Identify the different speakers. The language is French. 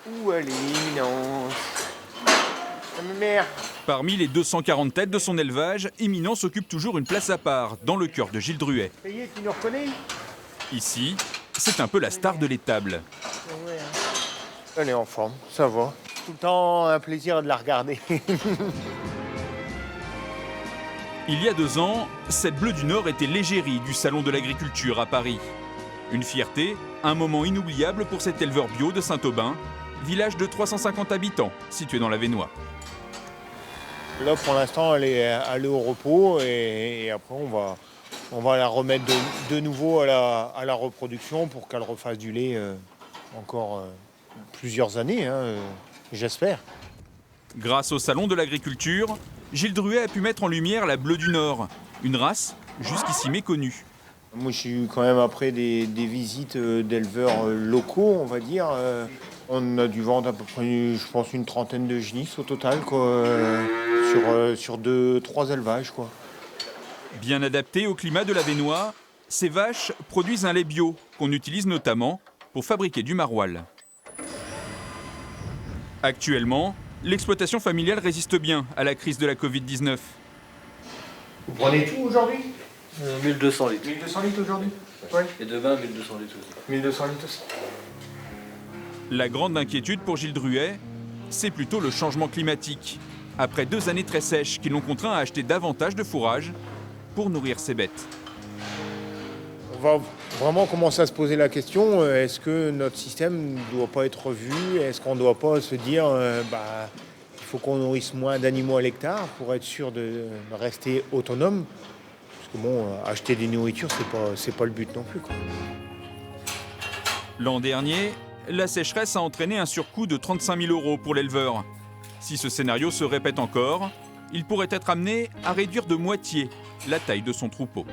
Speaker 1: Où elle est, Éminence? Ma mère.
Speaker 2: Parmi les 240 têtes de son élevage, Éminence occupe toujours une place à part, dans le cœur de Gilles Druet.
Speaker 1: Ça y est, tu nous reconnais?
Speaker 2: Ici, c'est un peu la star de l'étable.
Speaker 1: Elle est en forme, ça va. Tout le temps un plaisir de la regarder.
Speaker 2: Il y a 2 ans, cette bleue du Nord était l'égérie du Salon de l'Agriculture à Paris. Une fierté, un moment inoubliable pour cet éleveur bio de Saint-Aubin, village de 350 habitants situé dans l'Avesnois.
Speaker 1: Là, pour l'instant, elle est au repos et après, on va la remettre de nouveau à la reproduction pour qu'elle refasse du lait encore plusieurs années, hein, j'espère.
Speaker 2: Grâce au Salon de l'Agriculture, Gilles Druet a pu mettre en lumière la bleue du Nord, une race jusqu'ici méconnue.
Speaker 1: Moi, j'ai eu quand même après des visites d'éleveurs locaux, on va dire. On a dû vendre à peu près, je pense, une trentaine de génisses au total, quoi, sur 2-3 élevages, quoi.
Speaker 2: Bien adaptées au climat de l'Avesnois, ces vaches produisent un lait bio qu'on utilise notamment pour fabriquer du maroilles. Actuellement, l'exploitation familiale résiste bien à la crise de la Covid-19.
Speaker 1: Vous prenez tout aujourd'hui?
Speaker 3: 1200 litres.
Speaker 1: 1200 litres aujourd'hui? Oui.
Speaker 3: Et demain, 1200 litres aussi.
Speaker 1: 1200 litres aussi.
Speaker 2: La grande inquiétude pour Gilles Druet, c'est plutôt le changement climatique. Après 2 années très sèches qui l'ont contraint à acheter davantage de fourrage pour nourrir ses bêtes.
Speaker 1: On va vraiment commencer à se poser la question, est-ce que notre système ne doit pas être revu? Est-ce qu'on ne doit pas se dire, il faut qu'on nourrisse moins d'animaux à l'hectare pour être sûr de rester autonome? Parce que bon, acheter des nourritures, c'est pas le but non plus, quoi.
Speaker 2: L'an dernier, la sécheresse a entraîné un surcoût de 35 000 € pour l'éleveur. Si ce scénario se répète encore, il pourrait être amené à réduire de moitié la taille de son troupeau.